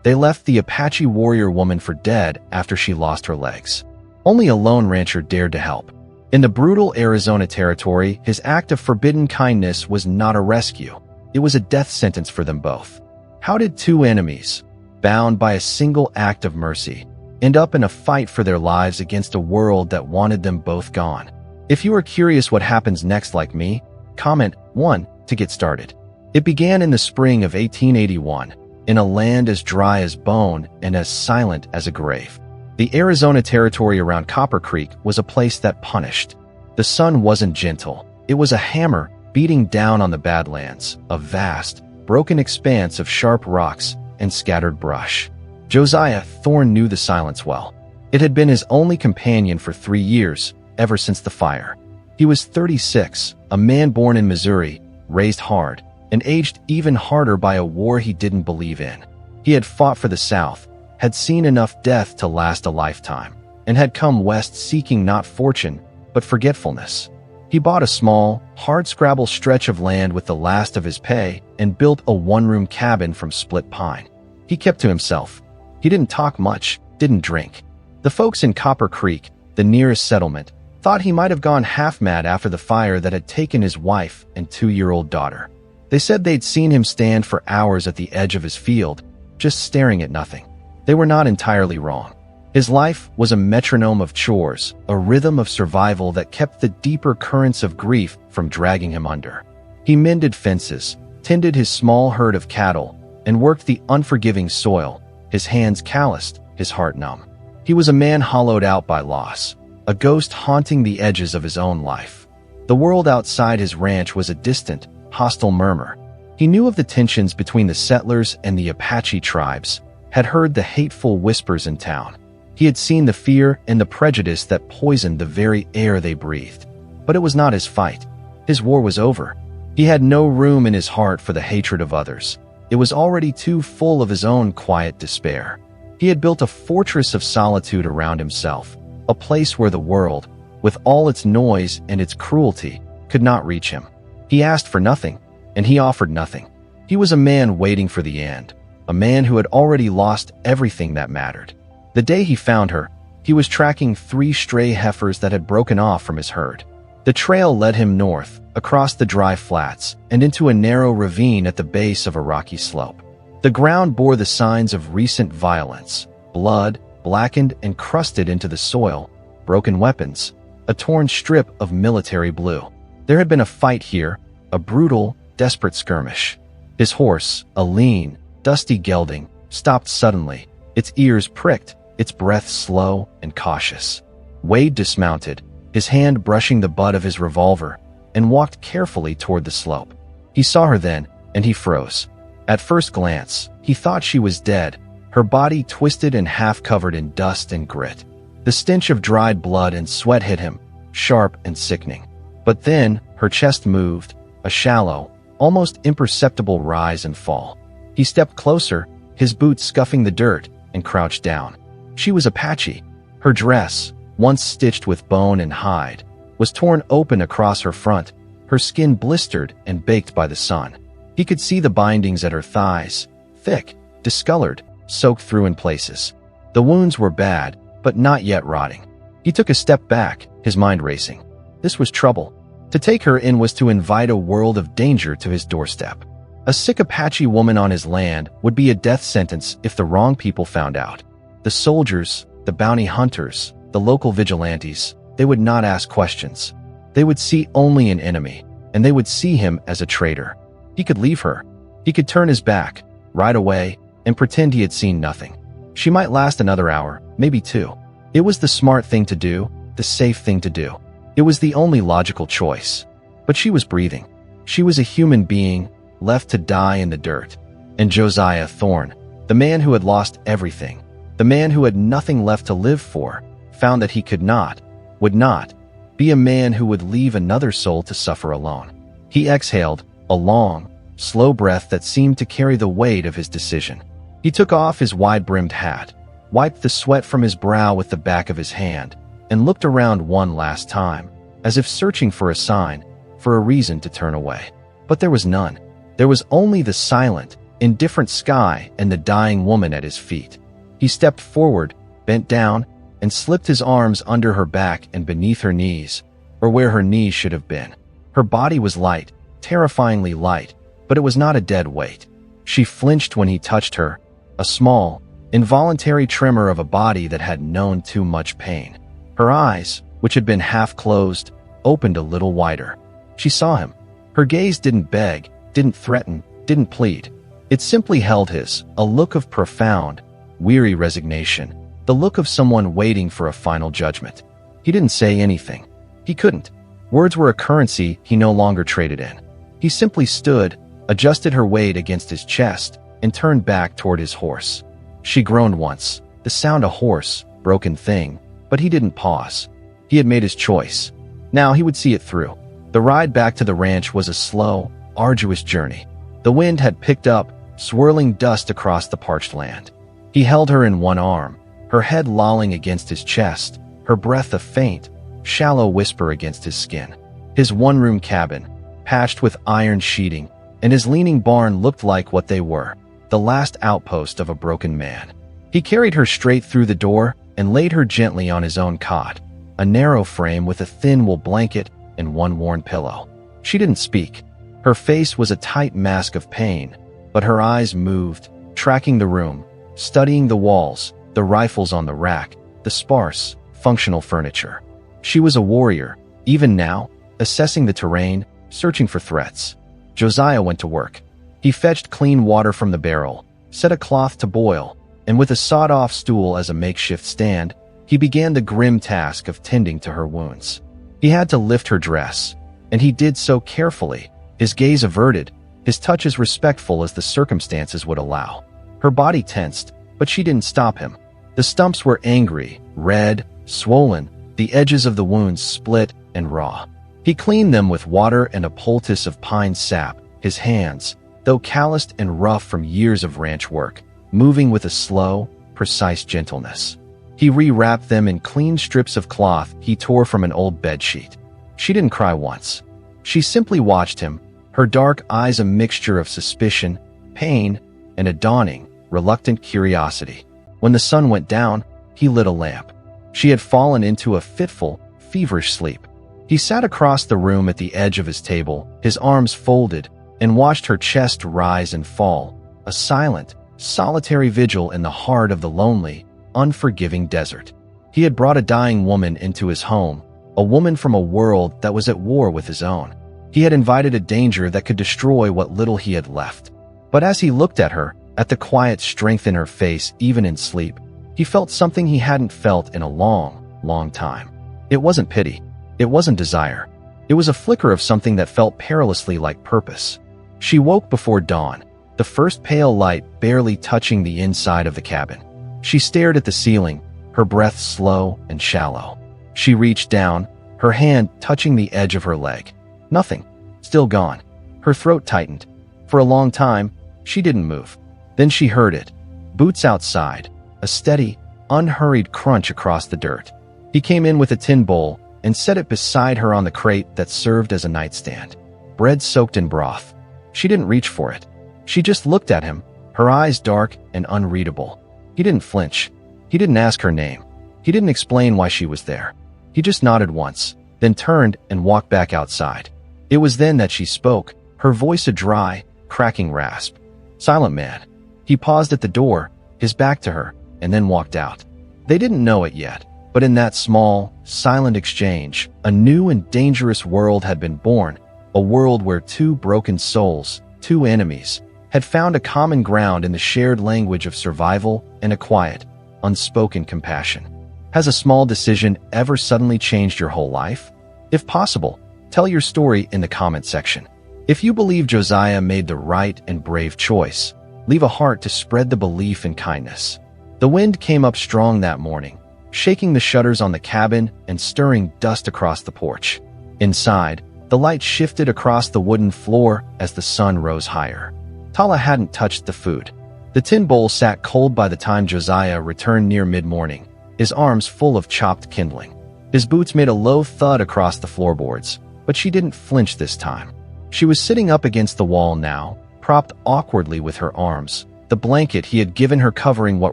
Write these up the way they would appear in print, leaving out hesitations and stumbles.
They left the Apache warrior woman for dead after she lost her legs. Only a lone rancher dared to help. In the brutal Arizona territory, his act of forbidden kindness was not a rescue. It was a death sentence for them both. How did two enemies, bound by a single act of mercy, end up in a fight for their lives against a world that wanted them both gone? If you are curious what happens next like me, comment 1 to get started. It began in the spring of 1881, in a land as dry as bone and as silent as a grave. The Arizona territory around Copper Creek was a place that punished. The sun wasn't gentle. It was a hammer beating down on the Badlands, a vast, broken expanse of sharp rocks and scattered brush. Josiah Thorne knew the silence well. It had been his only companion for 3 years, ever since the fire. He was 36, a man born in Missouri, raised hard, and aged even harder by a war he didn't believe in. He had fought for the South, had seen enough death to last a lifetime, and had come west seeking not fortune, but forgetfulness. He bought a small, hard-scrabble stretch of land with the last of his pay and built a one-room cabin from split pine. He kept to himself. He didn't talk much, didn't drink. The folks in Copper Creek, the nearest settlement, thought he might have gone half-mad after the fire that had taken his wife and 2-year-old daughter. They said they'd seen him stand for hours at the edge of his field, just staring at nothing. They were not entirely wrong. His life was a metronome of chores, a rhythm of survival that kept the deeper currents of grief from dragging him under. He mended fences, tended his small herd of cattle, and worked the unforgiving soil, his hands calloused, his heart numb. He was a man hollowed out by loss, a ghost haunting the edges of his own life. The world outside his ranch was a distant, hostile murmur. He knew of the tensions between the settlers and the Apache tribes, had heard the hateful whispers in town. He had seen the fear and the prejudice that poisoned the very air they breathed. But it was not his fight. His war was over. He had no room in his heart for the hatred of others. It was already too full of his own quiet despair. He had built a fortress of solitude around himself, a place where the world, with all its noise and its cruelty, could not reach him. He asked for nothing, and he offered nothing. He was a man waiting for the end, a man who had already lost everything that mattered. The day he found her, he was tracking 3 stray heifers that had broken off from his herd. The trail led him north, across the dry flats, and into a narrow ravine at the base of a rocky slope. The ground bore the signs of recent violence: blood, blackened and crusted into the soil, broken weapons, a torn strip of military blue. There had been a fight here, a brutal, desperate skirmish. His horse, a lean, dusty gelding, stopped suddenly, its ears pricked, its breath slow and cautious. Wade dismounted, his hand brushing the butt of his revolver, and walked carefully toward the slope. He saw her then, and he froze. At first glance, he thought she was dead, her body twisted and half covered in dust and grit. The stench of dried blood and sweat hit him, sharp and sickening. But then, her chest moved, a shallow, almost imperceptible rise and fall. He stepped closer, his boots scuffing the dirt, and crouched down. She was Apache. Her dress, once stitched with bone and hide, was torn open across her front, her skin blistered and baked by the sun. He could see the bindings at her thighs, thick, discolored, soaked through in places. The wounds were bad, but not yet rotting. He took a step back, his mind racing. This was trouble. To take her in was to invite a world of danger to his doorstep. A sick Apache woman on his land would be a death sentence if the wrong people found out. The soldiers, the bounty hunters, the local vigilantes, they would not ask questions. They would see only an enemy, and they would see him as a traitor. He could leave her. He could turn his back, ride away, and pretend he had seen nothing. She might last another hour, maybe 2. It was the smart thing to do, the safe thing to do. It was the only logical choice. But she was breathing. She was a human being, left to die in the dirt. And Josiah Thorne, the man who had lost everything, the man who had nothing left to live for, found that he could not, would not, be a man who would leave another soul to suffer alone. He exhaled, a long, slow breath that seemed to carry the weight of his decision. He took off his wide-brimmed hat, wiped the sweat from his brow with the back of his hand, and looked around one last time, as if searching for a sign, for a reason to turn away. But there was none. There was only the silent, indifferent sky, and the dying woman at his feet. He stepped forward, bent down, and slipped his arms under her back and beneath her knees, or where her knees should have been. Her body was light, terrifyingly light, but it was not a dead weight. She flinched when he touched her, a small, involuntary tremor of a body that had known too much pain. Her eyes, which had been half closed, opened a little wider. She saw him. Her gaze didn't beg, didn't threaten, didn't plead. It simply held his, a look of profound, weary resignation, the look of someone waiting for a final judgment. He didn't say anything. He couldn't. Words were a currency he no longer traded in. He simply stood, adjusted her weight against his chest, and turned back toward his horse. She groaned once, the sound a hoarse, broken thing, but he didn't pause. He had made his choice. Now he would see it through. The ride back to the ranch was a slow, arduous journey. The wind had picked up, swirling dust across the parched land. He held her in one arm, her head lolling against his chest, her breath a faint, shallow whisper against his skin. His one-room cabin, patched with iron sheeting, and his leaning barn looked like what they were, the last outpost of a broken man. He carried her straight through the door and laid her gently on his own cot, a narrow frame with a thin wool blanket and one worn pillow. She didn't speak. Her face was a tight mask of pain, but her eyes moved, tracking the room, studying the walls, the rifles on the rack, the sparse, functional furniture. She was a warrior, even now, assessing the terrain, searching for threats. Josiah went to work. He fetched clean water from the barrel, set a cloth to boil, and with a sawed-off stool as a makeshift stand, he began the grim task of tending to her wounds. He had to lift her dress, and he did so carefully, his gaze averted, his touch as respectful as the circumstances would allow. Her body tensed, but she didn't stop him. The stumps were angry, red, swollen, the edges of the wounds split and raw. He cleaned them with water and a poultice of pine sap, his hands, though calloused and rough from years of ranch work, moving with a slow, precise gentleness. He rewrapped them in clean strips of cloth he tore from an old bedsheet. She didn't cry once. She simply watched him, her dark eyes a mixture of suspicion, pain, and a dawning, reluctant curiosity. When the sun went down, he lit a lamp. She had fallen into a fitful, feverish sleep. He sat across the room at the edge of his table, his arms folded, and watched her chest rise and fall, a silent, solitary vigil in the heart of the lonely, unforgiving desert. He had brought a dying woman into his home, a woman from a world that was at war with his own. He had invited a danger that could destroy what little he had left. But as he looked at her, at the quiet strength in her face even in sleep, he felt something he hadn't felt in a long, long time. It wasn't pity. It wasn't desire. It was a flicker of something that felt perilously like purpose. She woke before dawn, the first pale light barely touching the inside of the cabin. She stared at the ceiling, her breath slow and shallow. She reached down, her hand touching the edge of her leg. Nothing. Still gone. Her throat tightened. For a long time, she didn't move. Then she heard it. Boots outside. A steady, unhurried crunch across the dirt. He came in with a tin bowl and set it beside her on the crate that served as a nightstand. Bread soaked in broth. She didn't reach for it. She just looked at him, her eyes dark and unreadable. He didn't flinch. He didn't ask her name. He didn't explain why she was there. He just nodded once, then turned and walked back outside. It was then that she spoke, her voice a dry, cracking rasp. "Silent man." He paused at the door, his back to her, and then walked out. They didn't know it yet, but in that small, silent exchange, a new and dangerous world had been born, a world where two broken souls, two enemies, had found a common ground in the shared language of survival and a quiet, unspoken compassion. Has a small decision ever suddenly changed your whole life? If possible, tell your story in the comment section. If you believe Josiah made the right and brave choice, leave a heart to spread the belief in kindness. The wind came up strong that morning, shaking the shutters on the cabin and stirring dust across the porch. Inside, the light shifted across the wooden floor as the sun rose higher. Tala hadn't touched the food. The tin bowl sat cold by the time Josiah returned near mid-morning, his arms full of chopped kindling. His boots made a low thud across the floorboards, but she didn't flinch this time. She was sitting up against the wall now, propped awkwardly with her arms, the blanket he had given her covering what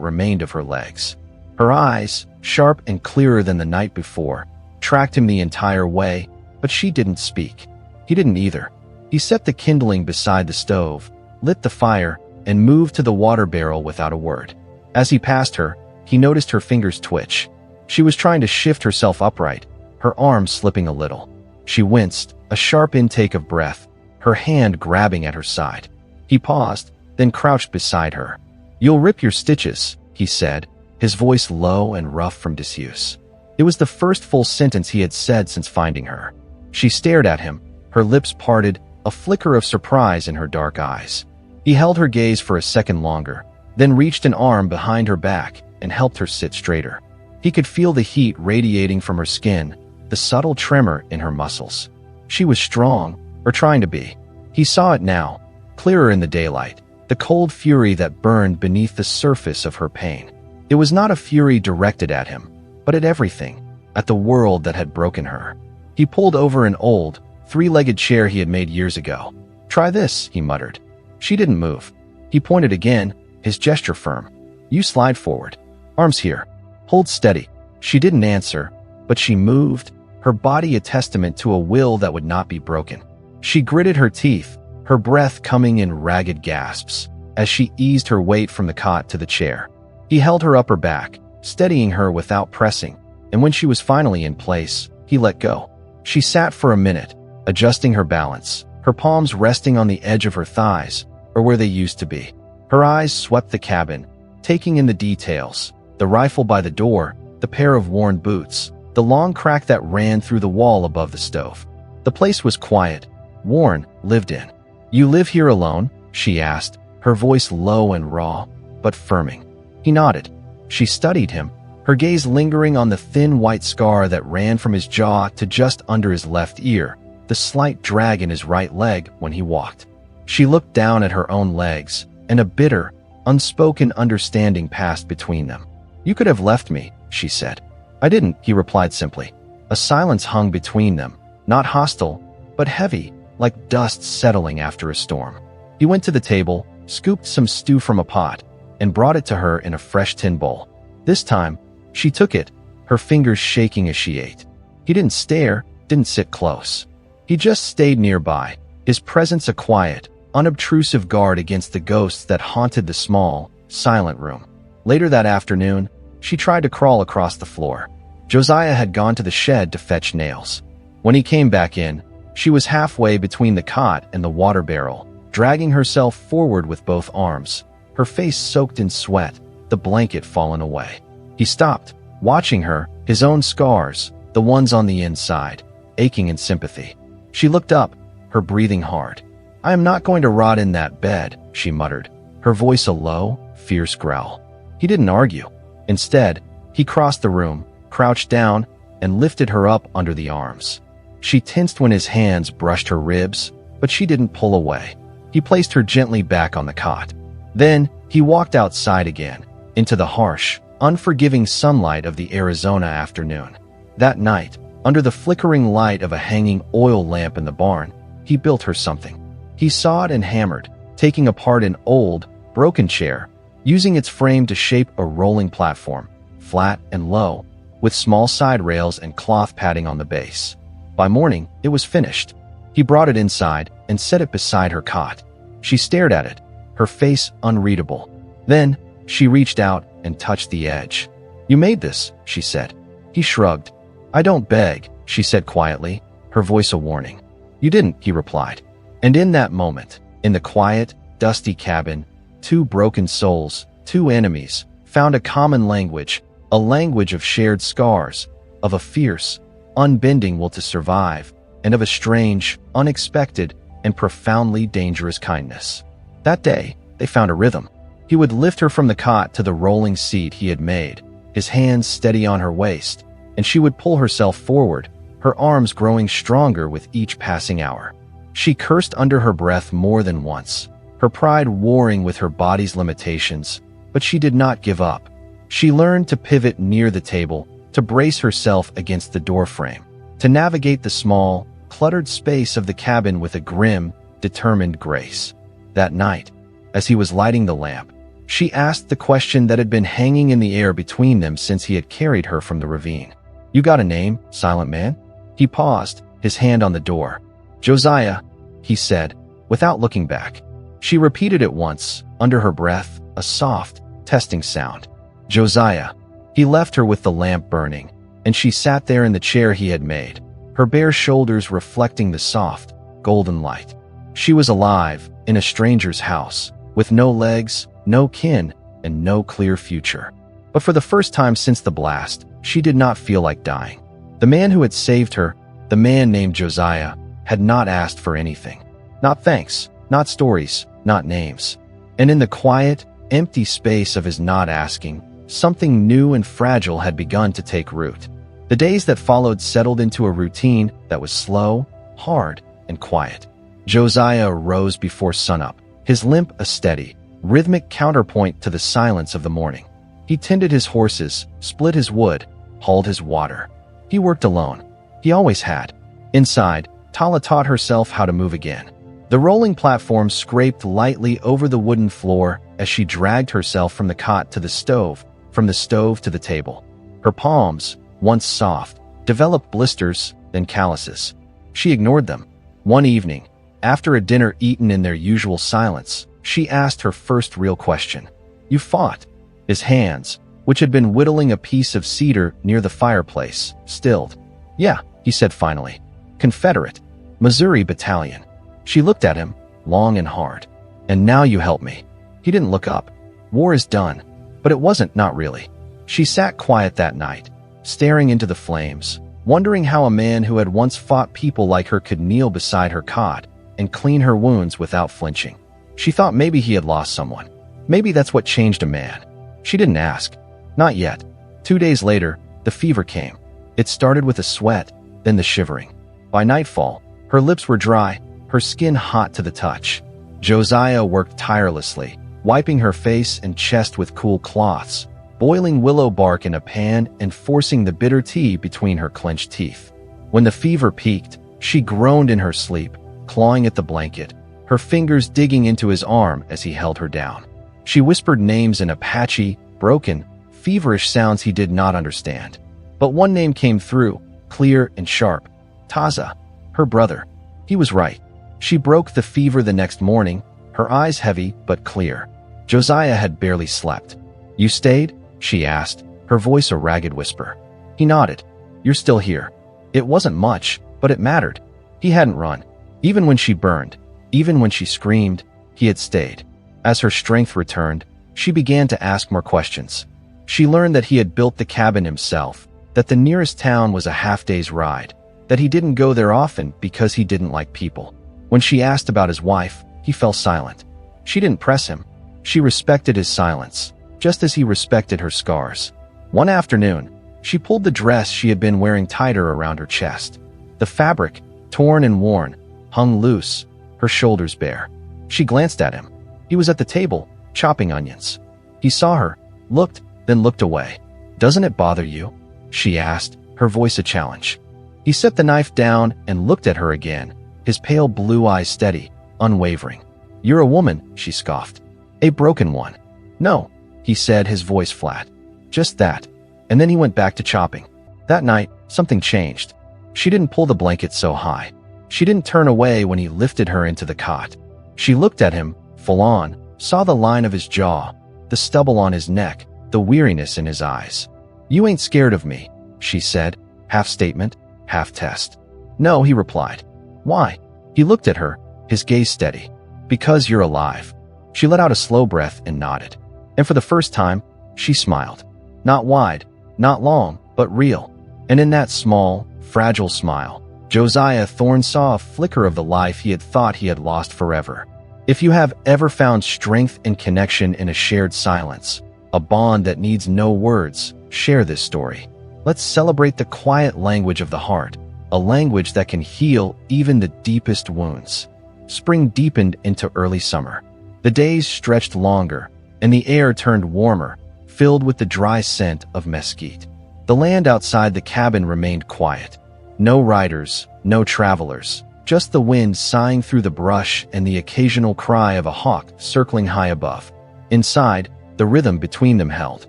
remained of her legs. Her eyes, sharp and clearer than the night before, tracked him the entire way, but she didn't speak. He didn't either. He set the kindling beside the stove, lit the fire, and moved to the water barrel without a word. As he passed her, he noticed her fingers twitch. She was trying to shift herself upright, her arms slipping a little. She winced, a sharp intake of breath, her hand grabbing at her side. He paused, then crouched beside her. "You'll rip your stitches," he said, his voice low and rough from disuse. It was the first full sentence he had said since finding her. She stared at him, her lips parted, a flicker of surprise in her dark eyes. He held her gaze for a second longer, then reached an arm behind her back and helped her sit straighter. He could feel the heat radiating from her skin, the subtle tremor in her muscles. She was strong, or trying to be. He saw it now, clearer in the daylight, the cold fury that burned beneath the surface of her pain. It was not a fury directed at him, but at everything, at the world that had broken her. He pulled over an old, three-legged chair he had made years ago. "Try this," he muttered. She didn't move. He pointed again, his gesture firm. "You slide forward. Arms here. Hold steady." She didn't answer, but she moved, her body a testament to a will that would not be broken. She gritted her teeth, her breath coming in ragged gasps, as she eased her weight from the cot to the chair. He held her upper back, steadying her without pressing, and when she was finally in place, he let go. She sat for a minute, adjusting her balance, her palms resting on the edge of her thighs, or where they used to be. Her eyes swept the cabin, taking in the details, the rifle by the door, the pair of worn boots, the long crack that ran through the wall above the stove. The place was quiet, worn, lived in. "You live here alone?" she asked, her voice low and raw, but firming. He nodded. She studied him, her gaze lingering on the thin white scar that ran from his jaw to just under his left ear, the slight drag in his right leg when he walked. She looked down at her own legs, and a bitter, unspoken understanding passed between them. "You could have left me," she said. "I didn't," he replied simply. A silence hung between them, not hostile, but heavy, like dust settling after a storm. He went to the table, scooped some stew from a pot, and brought it to her in a fresh tin bowl. This time, she took it, her fingers shaking as she ate. He didn't stare, didn't sit close. He just stayed nearby, his presence a quiet, unobtrusive guard against the ghosts that haunted the small, silent room. Later that afternoon, she tried to crawl across the floor. Josiah had gone to the shed to fetch nails. When he came back in, she was halfway between the cot and the water barrel, dragging herself forward with both arms, her face soaked in sweat, the blanket fallen away. He stopped, watching her, his own scars, the ones on the inside, aching in sympathy. She looked up, her breathing hard. "I am not going to rot in that bed," she muttered, her voice a low, fierce growl. He didn't argue. Instead, he crossed the room, crouched down, and lifted her up under the arms. She tensed when his hands brushed her ribs, but she didn't pull away. He placed her gently back on the cot. Then, he walked outside again, into the harsh, unforgiving sunlight of the Arizona afternoon. That night, under the flickering light of a hanging oil lamp in the barn, he built her something. He sawed and hammered, taking apart an old, broken chair, using its frame to shape a rolling platform, flat and low, with small side rails and cloth padding on the base. By morning, it was finished. He brought it inside and set it beside her cot. She stared at it, her face unreadable. Then, she reached out and touched the edge. "You made this," she said. He shrugged. "I don't beg," she said quietly, her voice a warning. "You didn't," he replied. And in that moment, in the quiet, dusty cabin, two broken souls, two enemies, found a common language, a language of shared scars, of a fierce, unbending will to survive, and of a strange, unexpected, and profoundly dangerous kindness. That day, they found a rhythm. He would lift her from the cot to the rolling seat he had made, his hands steady on her waist, and she would pull herself forward, her arms growing stronger with each passing hour. She cursed under her breath more than once, her pride warring with her body's limitations, but she did not give up. She learned to pivot near the table, to brace herself against the doorframe, to navigate the small, cluttered space of the cabin with a grim, determined grace. That night, as he was lighting the lamp, she asked the question that had been hanging in the air between them since he had carried her from the ravine. "You got a name, Silent Man?" He paused, his hand on the door. "Josiah," he said, without looking back. She repeated it once, under her breath, a soft, testing sound. "Josiah." He left her with the lamp burning, and she sat there in the chair he had made, her bare shoulders reflecting the soft, golden light. She was alive, in a stranger's house, with no legs, no kin, and no clear future. But for the first time since the blast, she did not feel like dying. The man who had saved her, the man named Josiah, had not asked for anything. Not thanks, not stories, not names. And in the quiet, empty space of his not asking, something new and fragile had begun to take root. The days that followed settled into a routine that was slow, hard, and quiet. Josiah rose before sunup, his limp a steady, rhythmic counterpoint to the silence of the morning. He tended his horses, split his wood, hauled his water. He worked alone. He always had. Inside, Tala taught herself how to move again. The rolling platform scraped lightly over the wooden floor as she dragged herself from the cot to the stove, from the stove to the table. Her palms, once soft, developed blisters, then calluses. She ignored them. One evening, after a dinner eaten in their usual silence, she asked her first real question. "You fought?" His hands, which had been whittling a piece of cedar near the fireplace, stilled. "Yeah," he said finally. "Confederate. Missouri Battalion." She looked at him, long and hard. "And now you help me." He didn't look up. War is done. But it wasn't, not really. She sat quiet that night, staring into the flames, wondering how a man who had once fought people like her could kneel beside her cot and clean her wounds without flinching. She thought maybe he had lost someone. Maybe that's what changed a man. She didn't ask. Not yet. 2 days later, the fever came. It started with a sweat, then the shivering. By nightfall, her lips were dry, her skin hot to the touch. Josiah worked tirelessly, wiping her face and chest with cool cloths, boiling willow bark in a pan and forcing the bitter tea between her clenched teeth. When the fever peaked, she groaned in her sleep, clawing at the blanket, her fingers digging into his arm as he held her down. She whispered names in Apache, broken, feverish sounds he did not understand. But one name came through, clear and sharp. Taza, her brother. He was right. She broke the fever the next morning, her eyes heavy but clear. Josiah had barely slept. "You stayed?" she asked, her voice a ragged whisper. He nodded. "You're still here." It wasn't much, but it mattered. He hadn't run. Even when she burned, even when she screamed, he had stayed. As her strength returned, she began to ask more questions. She learned that he had built the cabin himself, that the nearest town was a half-day's ride, that he didn't go there often because he didn't like people. When she asked about his wife, he fell silent. She didn't press him. She respected his silence, just as he respected her scars. One afternoon, she pulled the dress she had been wearing tighter around her chest. The fabric, torn and worn, hung loose, her shoulders bare. She glanced at him. He was at the table, chopping onions. He saw her, looked, then looked away. "Doesn't it bother you?" she asked, her voice a challenge. He set the knife down and looked at her again, his pale blue eyes steady, unwavering. "You're a woman," she scoffed. "A broken one." "No," he said, his voice flat. "Just that." And then he went back to chopping. That night, something changed. She didn't pull the blanket so high. She didn't turn away when he lifted her into the cot. She looked at him, full on, saw the line of his jaw, the stubble on his neck, the weariness in his eyes. "You ain't scared of me," she said, half statement, half test. "No," he replied. "Why?" He looked at her, his gaze steady. "Because you're alive." She let out a slow breath and nodded. And for the first time, she smiled. Not wide, not long, but real. And in that small, fragile smile, Josiah Thorne saw a flicker of the life he had thought he had lost forever. If you have ever found strength and connection in a shared silence, a bond that needs no words, share this story. Let's celebrate the quiet language of the heart, a language that can heal even the deepest wounds. Spring deepened into early summer. The days stretched longer, and the air turned warmer, filled with the dry scent of mesquite. The land outside the cabin remained quiet. No riders, no travelers, just the wind sighing through the brush and the occasional cry of a hawk circling high above. Inside, the rhythm between them held.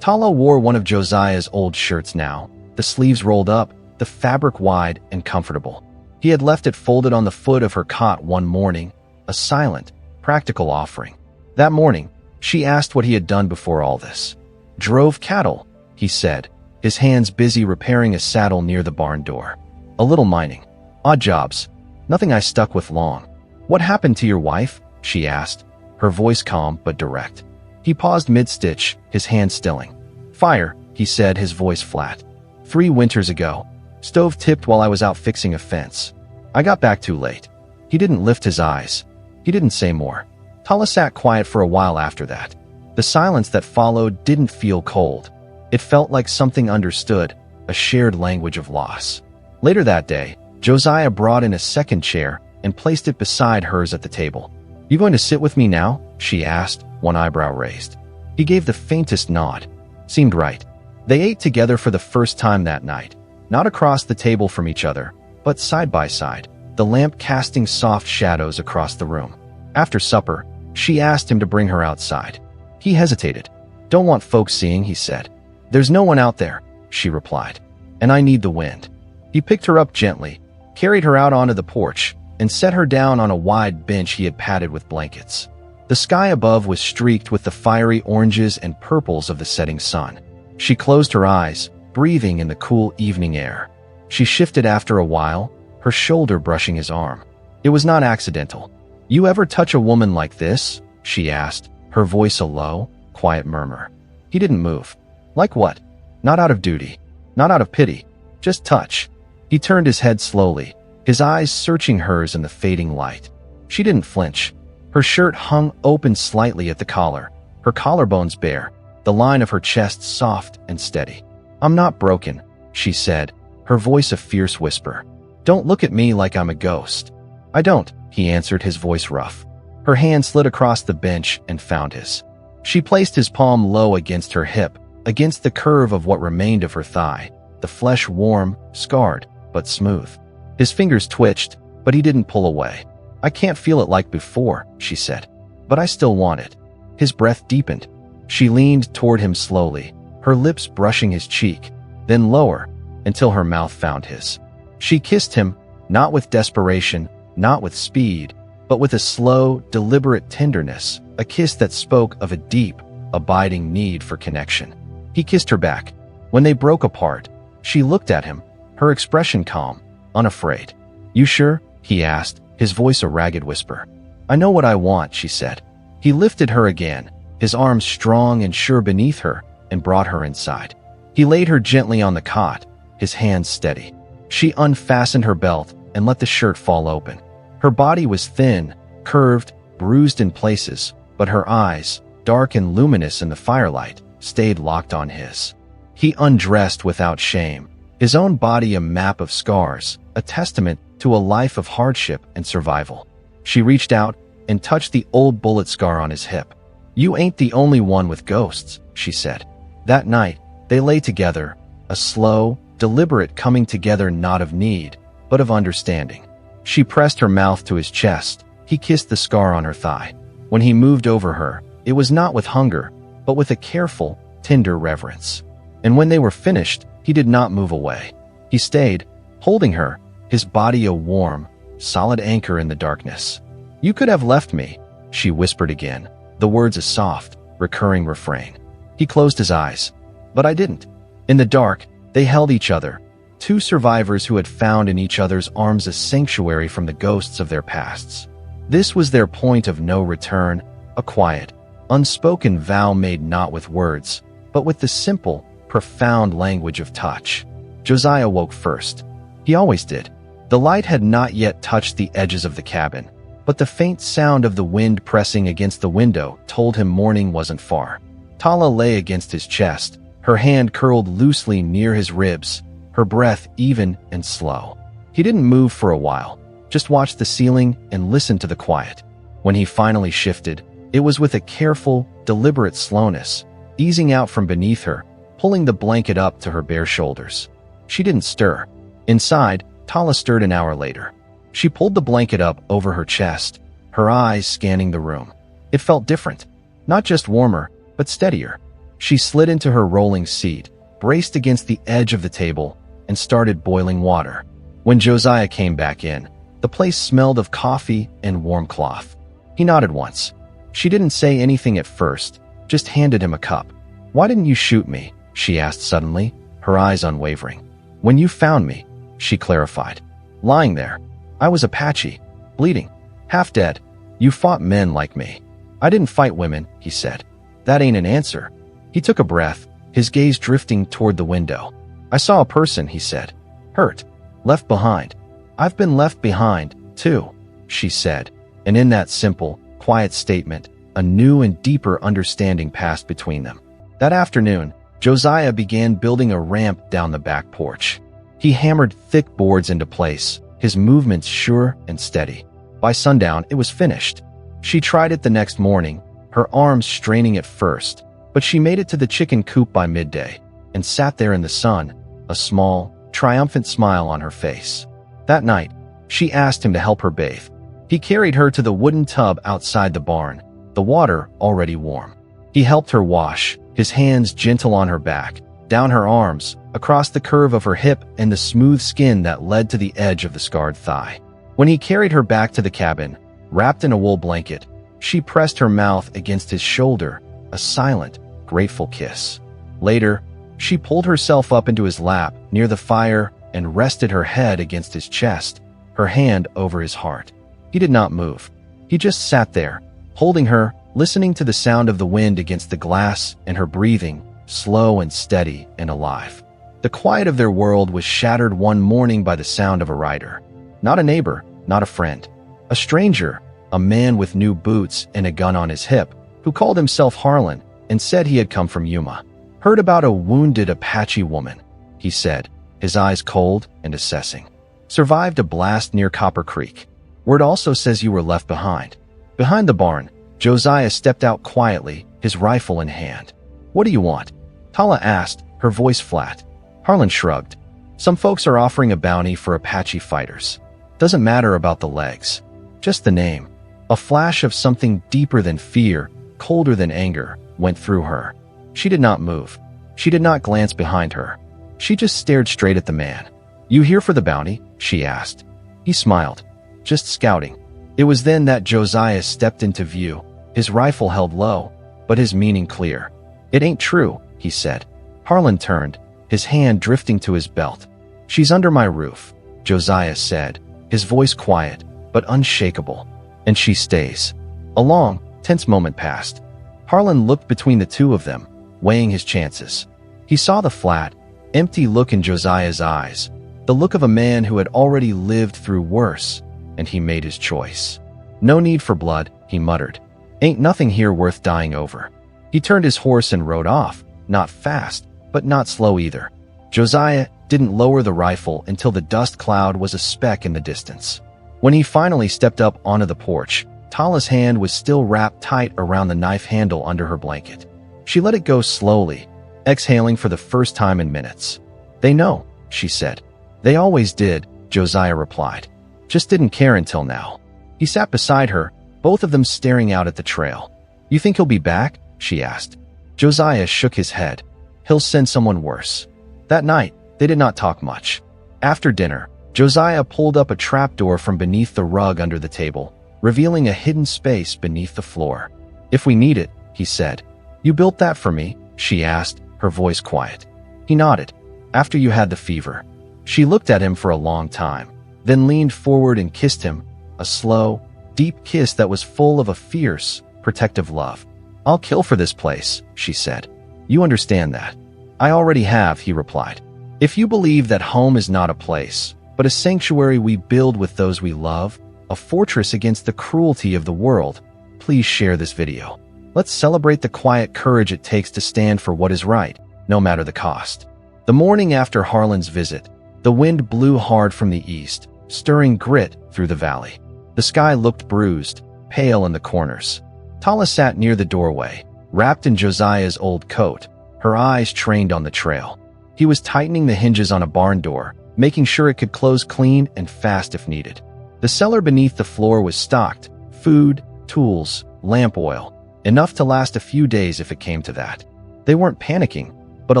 Tala wore one of Josiah's old shirts now, the sleeves rolled up, the fabric wide and comfortable. He had left it folded on the foot of her cot one morning, a silent, practical offering. That morning, she asked what he had done before all this. "Drove cattle," he said, his hands busy repairing a saddle near the barn door. "A little mining. Odd jobs. Nothing I stuck with long." "What happened to your wife?" she asked, her voice calm but direct. He paused mid-stitch, his hand stilling. "Fire," he said, his voice flat. 3 winters ago. Stove tipped while I was out fixing a fence. I got back too late." He didn't lift his eyes. He didn't say more. Tala sat quiet for a while after that. The silence that followed didn't feel cold. It felt like something understood, a shared language of loss. Later that day, Josiah brought in a second chair and placed it beside hers at the table. "You going to sit with me now?" she asked, one eyebrow raised. He gave the faintest nod. Seemed right. They ate together for the first time that night, not across the table from each other, but side by side, the lamp casting soft shadows across the room. After supper, she asked him to bring her outside. He hesitated. "Don't want folks seeing," he said. "There's no one out there," she replied. "And I need the wind." He picked her up gently, carried her out onto the porch, and set her down on a wide bench he had padded with blankets. The sky above was streaked with the fiery oranges and purples of the setting sun. She closed her eyes, breathing in the cool evening air. She shifted after a while, her shoulder brushing his arm. It was not accidental. "You ever touch a woman like this?" she asked, her voice a low, quiet murmur. He didn't move. "Like what?" "Not out of duty. Not out of pity. Just touch." He turned his head slowly, his eyes searching hers in the fading light. She didn't flinch. Her shirt hung open slightly at the collar, her collarbones bare, the line of her chest soft and steady. "I'm not broken," she said, her voice a fierce whisper. "Don't look at me like I'm a ghost." "I don't," he answered, his voice rough. Her hand slid across the bench and found his. She placed his palm low against her hip, against the curve of what remained of her thigh, the flesh warm, scarred, but smooth. His fingers twitched, but he didn't pull away. "I can't feel it like before," she said. "But I still want it." His breath deepened. She leaned toward him slowly, her lips brushing his cheek, then lower, until her mouth found his. She kissed him, not with desperation, not with speed, but with a slow, deliberate tenderness, a kiss that spoke of a deep, abiding need for connection. He kissed her back. When they broke apart, she looked at him, her expression calm, unafraid. "You sure?" he asked, his voice a ragged whisper. "I know what I want," she said. He lifted her again, his arms strong and sure beneath her, and brought her inside. He laid her gently on the cot, his hands steady. She unfastened her belt and let the shirt fall open. Her body was thin, curved, bruised in places, but her eyes, dark and luminous in the firelight, stayed locked on his. He undressed without shame, his own body a map of scars, a testament to a life of hardship and survival. She reached out and touched the old bullet scar on his hip. "You ain't the only one with ghosts," she said. That night, they lay together, a slow, deliberate coming together not of need, but of understanding. She pressed her mouth to his chest. He kissed the scar on her thigh. When he moved over her, it was not with hunger, but with a careful, tender reverence. And when they were finished, he did not move away. He stayed, holding her, his body a warm, solid anchor in the darkness. "You could have left me," she whispered again, the words a soft, recurring refrain. He closed his eyes. "But I didn't." In the dark, they held each other, two survivors who had found in each other's arms a sanctuary from the ghosts of their pasts. This was their point of no return, a quiet, unspoken vow made not with words, but with the simple, profound language of touch. Josiah woke first. He always did. The light had not yet touched the edges of the cabin, but the faint sound of the wind pressing against the window told him morning wasn't far. Tala lay against his chest, her hand curled loosely near his ribs, her breath even and slow. He didn't move for a while, just watched the ceiling and listened to the quiet. When he finally shifted, it was with a careful, deliberate slowness, easing out from beneath her, pulling the blanket up to her bare shoulders. She didn't stir. Inside, Tala stirred an hour later. She pulled the blanket up over her chest, her eyes scanning the room. It felt different. Not just warmer, but steadier. She slid into her rolling seat, braced against the edge of the table, and started boiling water. When Josiah came back in, the place smelled of coffee and warm cloth. He nodded once. She didn't say anything at first, just handed him a cup. "Why didn't you shoot me?" she asked suddenly, her eyes unwavering. "When you found me," she clarified. "Lying there. I was Apache, bleeding, half dead. You fought men like me." "I didn't fight women," he said. "That ain't an answer." He took a breath, his gaze drifting toward the window. "I saw a person," he said. "Hurt. Left behind." "I've been left behind, too," she said. And in that simple, quiet statement, a new and deeper understanding passed between them. That afternoon, Josiah began building a ramp down the back porch. He hammered thick boards into place, his movements sure and steady. By sundown, it was finished. She tried it the next morning, her arms straining at first, but she made it to the chicken coop by midday and sat there in the sun, a small, triumphant smile on her face. That night, she asked him to help her bathe. He carried her to the wooden tub outside the barn, the water already warm. He helped her wash, his hands gentle on her back, down her arms, across the curve of her hip and the smooth skin that led to the edge of the scarred thigh. When he carried her back to the cabin, wrapped in a wool blanket, she pressed her mouth against his shoulder, a silent, grateful kiss. Later, she pulled herself up into his lap near the fire and rested her head against his chest, her hand over his heart. He did not move. He just sat there, holding her, listening to the sound of the wind against the glass and her breathing, slow and steady and alive. The quiet of their world was shattered one morning by the sound of a rider. Not a neighbor, not a friend. A stranger, a man with new boots and a gun on his hip, who called himself Harlan and said he had come from Yuma. "Heard about a wounded Apache woman," he said, his eyes cold and assessing. "Survived a blast near Copper Creek. Word also says you were left behind." Behind the barn, Josiah stepped out quietly, his rifle in hand. "What do you want?" Tala asked, her voice flat. Harlan shrugged. "Some folks are offering a bounty for Apache fighters. Doesn't matter about the legs. Just the name." A flash of something deeper than fear, colder than anger, went through her. She did not move. She did not glance behind her. She just stared straight at the man. "You here for the bounty?" she asked. He smiled. "Just scouting." It was then that Josiah stepped into view, his rifle held low, but his meaning clear. "It ain't true," he said. Harlan turned, his hand drifting to his belt. "She's under my roof," Josiah said, his voice quiet, but unshakable. "And she stays." A long, tense moment passed. Harlan looked between the two of them, weighing his chances. He saw the flat, empty look in Josiah's eyes, the look of a man who had already lived through worse, and he made his choice. "No need for blood," he muttered. "Ain't nothing here worth dying over." He turned his horse and rode off, not fast, but not slow either. Josiah didn't lower the rifle until the dust cloud was a speck in the distance. When he finally stepped up onto the porch, Tala's hand was still wrapped tight around the knife handle under her blanket. She let it go slowly, exhaling for the first time in minutes. "They know," she said. "They always did," Josiah replied. "Just didn't care until now." He sat beside her, both of them staring out at the trail. "You think he'll be back?" she asked. Josiah shook his head. "He'll send someone worse." That night, they did not talk much. After dinner, Josiah pulled up a trapdoor from beneath the rug under the table, revealing a hidden space beneath the floor. "If we need it," he said. "You built that for me?" she asked, her voice quiet. He nodded. "After you had the fever." She looked at him for a long time, then leaned forward and kissed him, a slow, deep kiss that was full of a fierce, protective love. "I'll kill for this place," she said. "You understand that?" "I already have," he replied. "If you believe that home is not a place, but a sanctuary we build with those we love, a fortress against the cruelty of the world, please share this video. Let's celebrate the quiet courage it takes to stand for what is right, no matter the cost." The morning after Harlan's visit, the wind blew hard from the east, stirring grit through the valley. The sky looked bruised, pale in the corners. Tala sat near the doorway, wrapped in Josiah's old coat, her eyes trained on the trail. He was tightening the hinges on a barn door, making sure it could close clean and fast if needed. The cellar beneath the floor was stocked: food, tools, lamp oil, enough to last a few days if it came to that. They weren't panicking, but a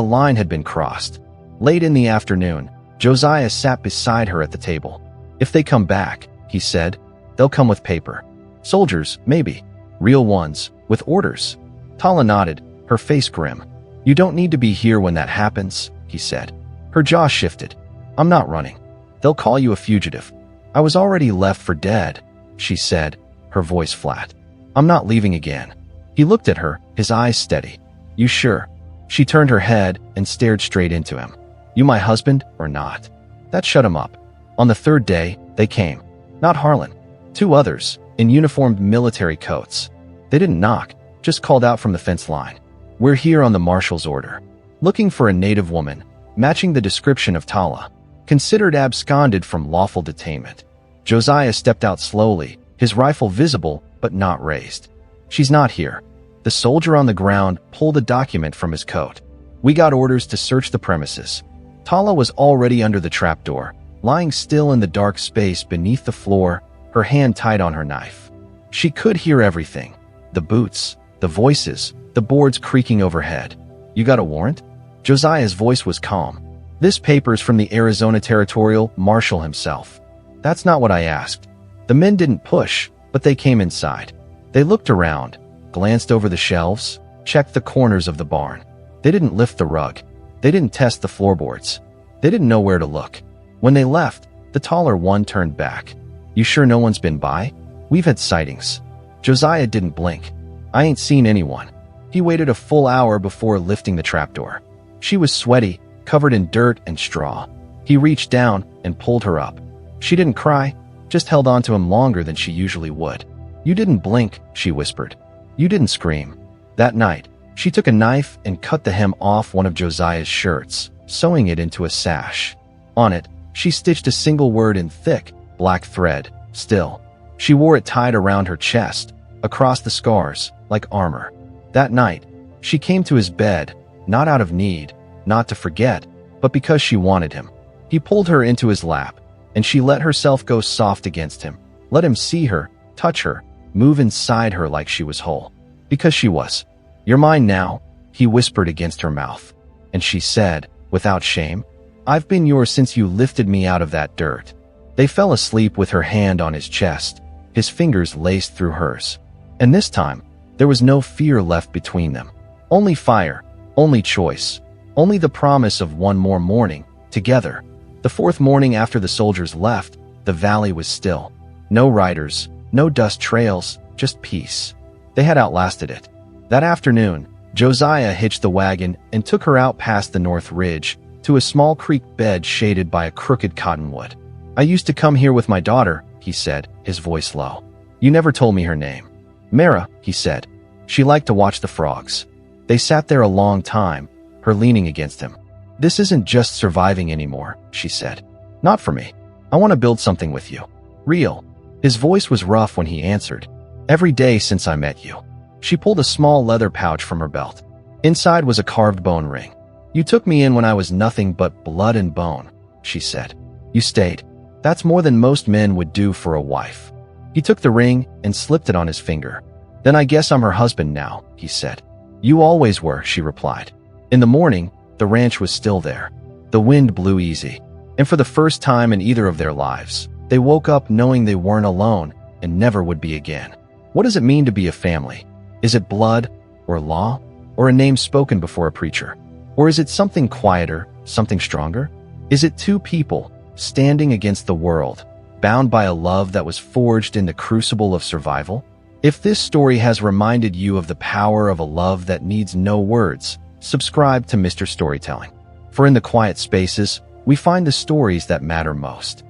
line had been crossed. Late in the afternoon, Josiah sat beside her at the table. "If they come back," he said, "they'll come with paper. Soldiers, maybe. Real ones, with orders." Tala nodded, her face grim. "You don't need to be here when that happens," he said. Her jaw shifted. "I'm not running. They'll call you a fugitive." "I was already left for dead," she said, her voice flat. "I'm not leaving again." He looked at her, his eyes steady. "You sure?" She turned her head and stared straight into him. "You my husband or not?" That shut him up. On the third day, they came. Not Harlan. Two others, in uniformed military coats. They didn't knock, just called out from the fence line. "We're here on the marshal's order. Looking for a native woman, matching the description of Tala, considered absconded from lawful detainment." Josiah stepped out slowly, his rifle visible but not raised. "She's not here." The soldier on the ground pulled a document from his coat. "We got orders to search the premises." Tala was already under the trapdoor, lying still in the dark space beneath the floor, her hand tight on her knife. She could hear everything: the boots, the voices, the boards creaking overhead. "You got a warrant?" Josiah's voice was calm. "This paper's from the Arizona Territorial Marshal himself." "That's not what I asked." The men didn't push, but they came inside. They looked around, glanced over the shelves, checked the corners of the barn. They didn't lift the rug. They didn't test the floorboards. They didn't know where to look. When they left, the taller one turned back. "You sure no one's been by? We've had sightings." Josiah didn't blink. "I ain't seen anyone." He waited a full hour before lifting the trapdoor. She was sweaty, covered in dirt and straw. He reached down and pulled her up. She didn't cry, just held on to him longer than she usually would. "You didn't blink," she whispered. "You didn't scream." That night, she took a knife and cut the hem off one of Josiah's shirts, sewing it into a sash. On it, she stitched a single word in thick, black thread: "Still." She wore it tied around her chest, across the scars, like armor. That night, she came to his bed, not out of need, not to forget, but because she wanted him. He pulled her into his lap, and she let herself go soft against him, let him see her, touch her, move inside her like she was whole. Because she was. "You're mine now," he whispered against her mouth. And she said, without shame, "I've been yours since you lifted me out of that dirt." They fell asleep with her hand on his chest, his fingers laced through hers. And this time, there was no fear left between them. Only fire, only choice, only the promise of one more morning, together. The fourth morning after the soldiers left, the valley was still. No riders, no dust trails, just peace. They had outlasted it. That afternoon, Josiah hitched the wagon and took her out past the North Ridge to a small creek bed shaded by a crooked cottonwood. "I used to come here with my daughter," he said, his voice low. "You never told me her name." "Mara," he said. "She liked to watch the frogs." They sat there a long time, her leaning against him. "This isn't just surviving anymore," she said. "Not for me. I want to build something with you. Real." His voice was rough when he answered. "Every day since I met you." She pulled a small leather pouch from her belt. Inside was a carved bone ring. "You took me in when I was nothing but blood and bone," she said. "You stayed. That's more than most men would do for a wife." He took the ring and slipped it on his finger. "Then I guess I'm her husband now," he said. "You always were," she replied. In the morning, the ranch was still there. The wind blew easy. And for the first time in either of their lives, they woke up knowing they weren't alone and never would be again. What does it mean to be a family? Is it blood, or law, or a name spoken before a preacher? Or is it something quieter, something stronger? Is it two people, standing against the world, bound by a love that was forged in the crucible of survival? If this story has reminded you of the power of a love that needs no words, subscribe to Mr. Storytelling. For in the quiet spaces, we find the stories that matter most.